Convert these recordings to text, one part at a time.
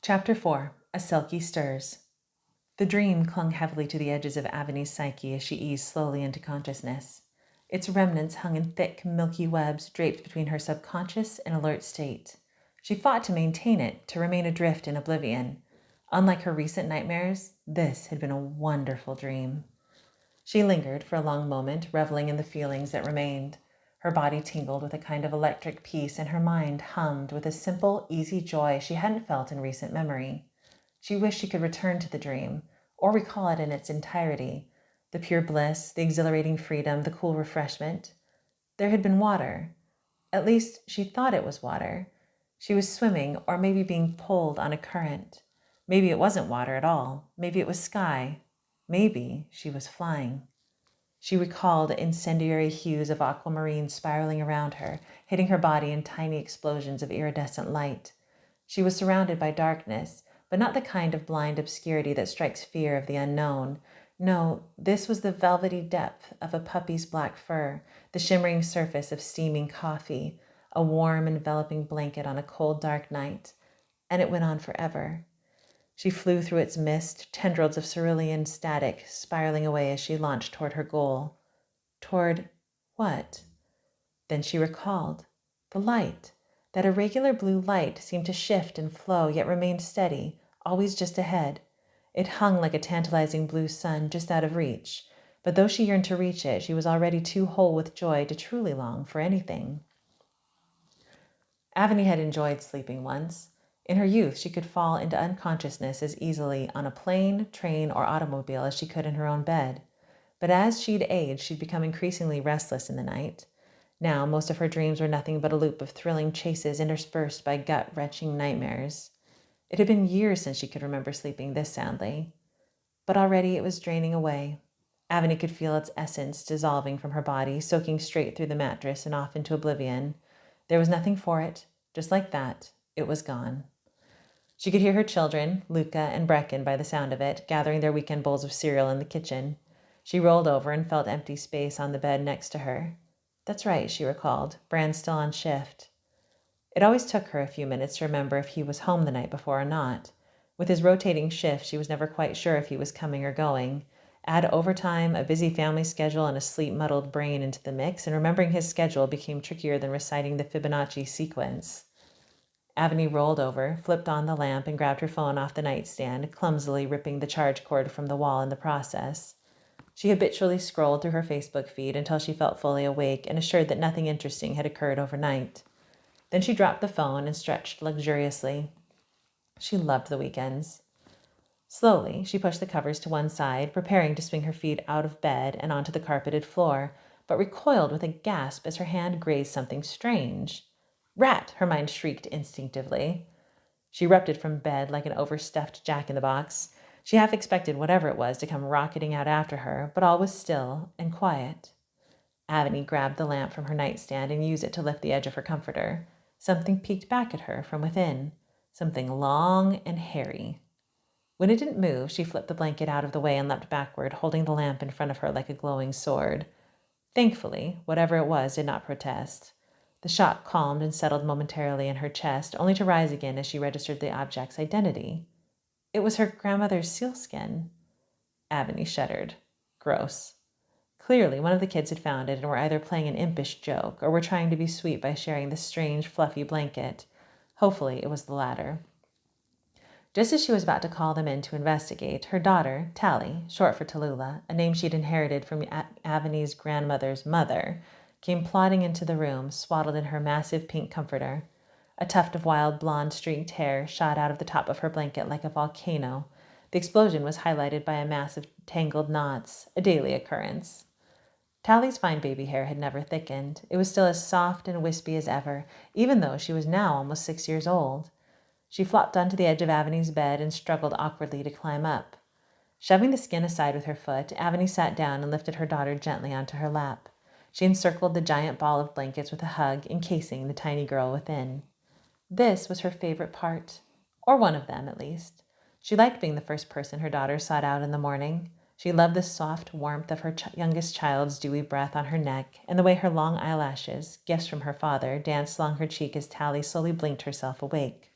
Chapter 4. A Selkie Stirs. The dream clung heavily to the edges of Aveny's psyche as she eased slowly into consciousness. Its remnants hung in thick, milky webs draped between her subconscious and alert state. She fought to maintain it, to remain adrift in oblivion. Unlike her recent nightmares, this had been a wonderful dream. She lingered for a long moment, reveling in the feelings that remained. Her body tingled with a kind of electric peace, and her mind hummed with a simple, easy joy she hadn't felt in recent memory. She wished she could return to the dream, or recall it in its entirety. The pure bliss, the exhilarating freedom, the cool refreshment. There had been water. At least, she thought it was water. She was swimming, or maybe being pulled on a current. Maybe it wasn't water at all. Maybe it was sky. Maybe she was flying. She recalled incendiary hues of aquamarine spiraling around her, hitting her body in tiny explosions of iridescent light. She was surrounded by darkness, but not the kind of blind obscurity that strikes fear of the unknown. No, this was the velvety depth of a puppy's black fur, the shimmering surface of steaming coffee, a warm, enveloping blanket on a cold, dark night. And it went on forever. She flew through its mist, tendrils of cerulean static spiraling away as she launched toward her goal. Toward what? Then she recalled. The light. That irregular blue light seemed to shift and flow, yet remained steady, always just ahead. It hung like a tantalizing blue sun just out of reach. But though she yearned to reach it, she was already too whole with joy to truly long for anything. Aveny had enjoyed sleeping once. In her youth, she could fall into unconsciousness as easily on a plane, train, or automobile as she could in her own bed. But as she'd aged, she'd become increasingly restless in the night. Now, most of her dreams were nothing but a loop of thrilling chases interspersed by gut-wrenching nightmares. It had been years since she could remember sleeping this soundly. But already it was draining away. Aveny could feel its essence dissolving from her body, soaking straight through the mattress and off into oblivion. There was nothing for it. Just like that, it was gone. She could hear her children, Luca and Brecken by the sound of it, gathering their weekend bowls of cereal in the kitchen. She rolled over and felt empty space on the bed next to her. That's right, she recalled. Bran's still on shift. It always took her a few minutes to remember if he was home the night before or not. With his rotating shift, she was never quite sure if he was coming or going. Add overtime, a busy family schedule, and a sleep-muddled brain into the mix, and remembering his schedule became trickier than reciting the Fibonacci sequence. Aveny rolled over, flipped on the lamp, and grabbed her phone off the nightstand, clumsily ripping the charge cord from the wall in the process. She habitually scrolled through her Facebook feed until she felt fully awake and assured that nothing interesting had occurred overnight. Then she dropped the phone and stretched luxuriously. She loved the weekends. Slowly, she pushed the covers to one side, preparing to swing her feet out of bed and onto the carpeted floor, but recoiled with a gasp as her hand grazed something strange. Rat! Her mind shrieked instinctively. She erupted from bed like an overstuffed jack-in-the-box. She half expected whatever it was to come rocketing out after her, but all was still and quiet. Aveny grabbed the lamp from her nightstand and used it to lift the edge of her comforter. Something peeked back at her from within. Something long and hairy. When it didn't move, she flipped the blanket out of the way and leapt backward, holding the lamp in front of her like a glowing sword. Thankfully, whatever it was did not protest. The shock calmed and settled momentarily in her chest, only to rise again as she registered the object's identity. It was her grandmother's sealskin. Aveny shuddered. Gross. Clearly, one of the kids had found it and were either playing an impish joke or were trying to be sweet by sharing this strange, fluffy blanket. Hopefully, it was the latter. Just as she was about to call them in to investigate, her daughter, Tally, short for Tallulah, a name she'd inherited from Aveny's grandmother's mother, came plodding into the room, swaddled in her massive pink comforter. A tuft of wild blonde streaked hair shot out of the top of her blanket like a volcano. The explosion was highlighted by a mass of tangled knots, a daily occurrence. Tally's fine baby hair had never thickened. It was still as soft and wispy as ever, even though she was now almost 6 years old. She flopped onto the edge of Aveny's bed and struggled awkwardly to climb up. Shoving the skin aside with her foot, Aveny sat down and lifted her daughter gently onto her lap. She encircled the giant ball of blankets with a hug, encasing the tiny girl within. This was her favorite part, or one of them, at least. She liked being the first person her daughter sought out in the morning. She loved the soft warmth of her youngest child's dewy breath on her neck, and the way her long eyelashes, gifts from her father, danced along her cheek as Tally slowly blinked herself awake.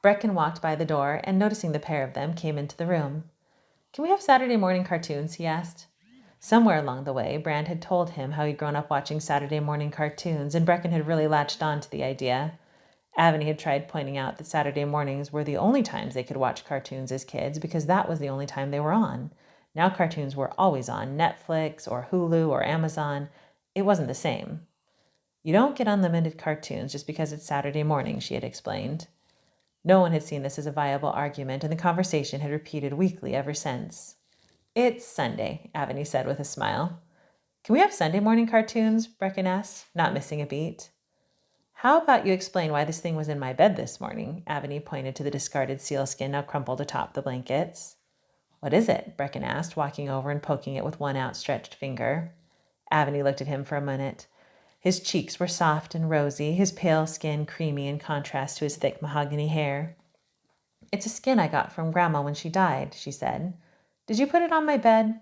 Brecken walked by the door and, noticing the pair of them, came into the room. "Can we have Saturday morning cartoons?" he asked. Somewhere along the way, Brand had told him how he'd grown up watching Saturday morning cartoons, and Brecken had really latched on to the idea. Aveny had tried pointing out that Saturday mornings were the only times they could watch cartoons as kids because that was the only time they were on. Now cartoons were always on Netflix or Hulu or Amazon. It wasn't the same. "You don't get unlimited cartoons just because it's Saturday morning," she had explained. No one had seen this as a viable argument, and the conversation had repeated weekly ever since. "It's Sunday," Aveny said with a smile. "Can we have Sunday morning cartoons?" Brecken asked, not missing a beat. "How about you explain why this thing was in my bed this morning?" Aveny pointed to the discarded sealskin now crumpled atop the blankets. "What is it?" Brecken asked, walking over and poking it with one outstretched finger. Aveny looked at him for a minute. His cheeks were soft and rosy, his pale skin creamy in contrast to his thick mahogany hair. "It's a skin I got from Grandma when she died," she said. "Did you put it on my bed?"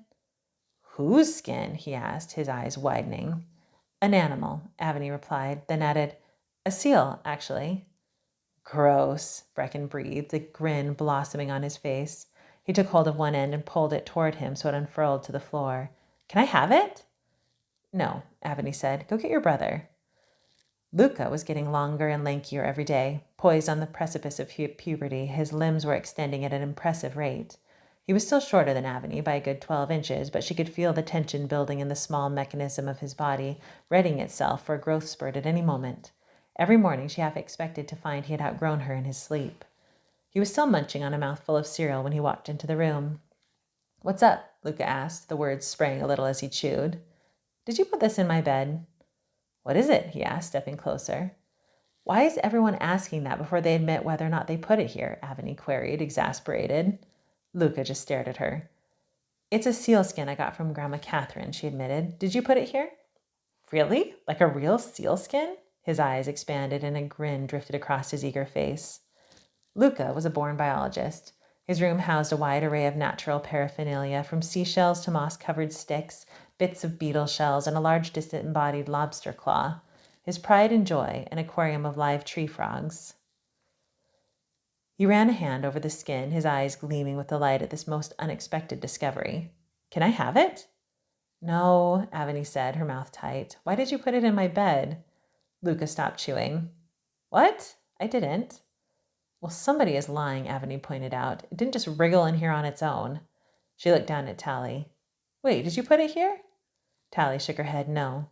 "Whose skin?" he asked, his eyes widening. "An animal," Aveny replied, then added, "A seal, actually." "Gross," Brecken breathed, a grin blossoming on his face. He took hold of one end and pulled it toward him so it unfurled to the floor. "Can I have it?" "No," Aveny said. "Go get your brother." Luca was getting longer and lankier every day. Poised on the precipice of puberty, his limbs were extending at an impressive rate. He was still shorter than Aveny by a good 12 inches, but she could feel the tension building in the small mechanism of his body, readying itself for a growth spurt at any moment. Every morning she half expected to find he had outgrown her in his sleep. He was still munching on a mouthful of cereal when he walked into the room. "What's up?" Luca asked, the words spraying a little as he chewed. "Did you put this in my bed?" "What is it?" he asked, stepping closer. "Why is everyone asking that before they admit whether or not they put it here?" Aveny queried, exasperated. Luca just stared at her. "It's a sealskin I got from Grandma Catherine," she admitted. "Did you put it here?" "Really? Like a real sealskin?" His eyes expanded and a grin drifted across his eager face. Luca was a born biologist. His room housed a wide array of natural paraphernalia, from seashells to moss-covered sticks, bits of beetle shells, and a large disembodied lobster claw. His pride and joy, an aquarium of live tree frogs. He ran a hand over the skin, his eyes gleaming with delight at this most unexpected discovery. "Can I have it?" "No," Aveny said, her mouth tight. "Why did you put it in my bed?" Luca stopped chewing. "What? I didn't." "Well, somebody is lying," Aveny pointed out. "It didn't just wriggle in here on its own." She looked down at Tally. "Wait, did you put it here?" Tally shook her head no.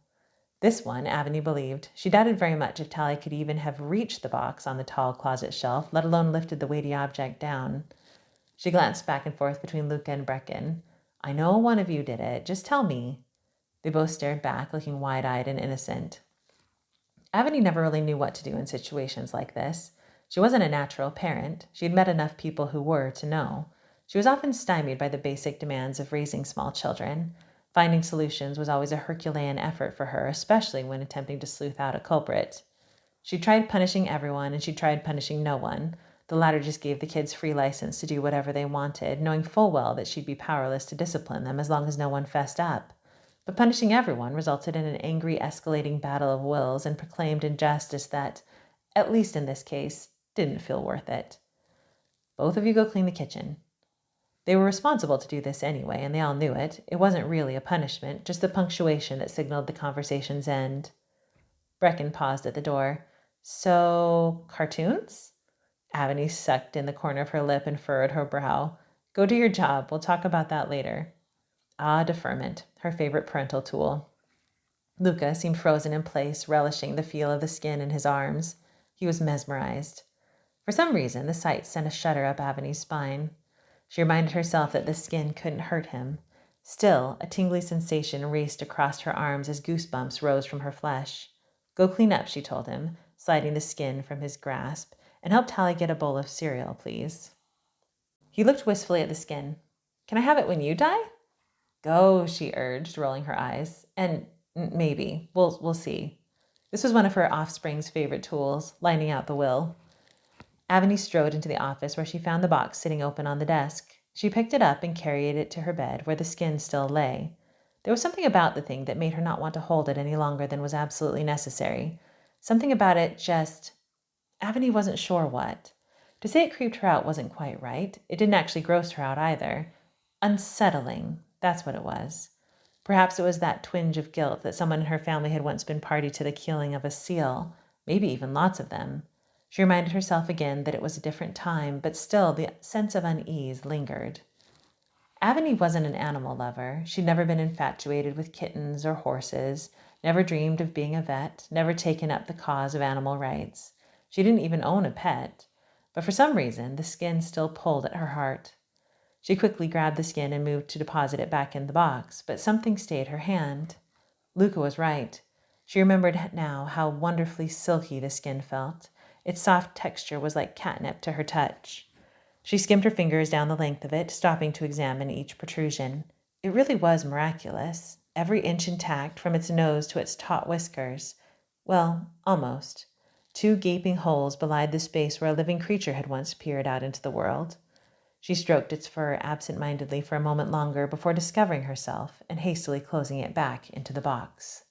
This one, Aveny believed. She doubted very much if Tally could even have reached the box on the tall closet shelf, let alone lifted the weighty object down. She glanced back and forth between Luca and Brecken. "I know one of you did it. Just tell me." They both stared back, looking wide-eyed and innocent. Aveny never really knew what to do in situations like this. She wasn't a natural parent. She had met enough people who were to know. She was often stymied by the basic demands of raising small children. Finding solutions was always a Herculean effort for her, especially when attempting to sleuth out a culprit. She tried punishing everyone, and she tried punishing no one. The latter just gave the kids free license to do whatever they wanted, knowing full well that she'd be powerless to discipline them as long as no one fessed up. But punishing everyone resulted in an angry, escalating battle of wills and proclaimed injustice that, at least in this case, didn't feel worth it. "Both of you go clean the kitchen." They were responsible to do this anyway, and they all knew it. It wasn't really a punishment, just the punctuation that signaled the conversation's end. Brecken paused at the door. "So, cartoons?" Aveny sucked in the corner of her lip and furrowed her brow. "Go do your job. We'll talk about that later." Ah, deferment, her favorite parental tool. Luca seemed frozen in place, relishing the feel of the skin in his arms. He was mesmerized. For some reason, the sight sent a shudder up Aveny's spine. She reminded herself that the skin couldn't hurt him. Still, a tingly sensation raced across her arms as goosebumps rose from her flesh. "Go clean up," she told him, sliding the skin from his grasp, "and help Tally get a bowl of cereal, please." He looked wistfully at the skin. "Can I have it when you die?" "Go," she urged, rolling her eyes. "And maybe. We'll see." This was one of her offspring's favorite tools, lining out the will. Aveny strode into the office, where she found the box sitting open on the desk. She picked it up and carried it to her bed, where the skin still lay. There was something about the thing that made her not want to hold it any longer than was absolutely necessary. Something about it just... Aveny wasn't sure what. To say it creeped her out wasn't quite right. It didn't actually gross her out either. Unsettling, that's what it was. Perhaps it was that twinge of guilt that someone in her family had once been party to the killing of a seal, maybe even lots of them. She reminded herself again that it was a different time, but still the sense of unease lingered. Aveny wasn't an animal lover. She'd never been infatuated with kittens or horses, never dreamed of being a vet, never taken up the cause of animal rights. She didn't even own a pet. But for some reason, the skin still pulled at her heart. She quickly grabbed the skin and moved to deposit it back in the box, but something stayed her hand. Luca was right. She remembered now how wonderfully silky the skin felt. Its soft texture was like catnip to her touch. She skimmed her fingers down the length of it, stopping to examine each protrusion. It really was miraculous, every inch intact from its nose to its taut whiskers. Well, almost. 2 gaping holes belied the space where a living creature had once peered out into the world. She stroked its fur absent-mindedly for a moment longer before discovering herself and hastily closing it back into the box.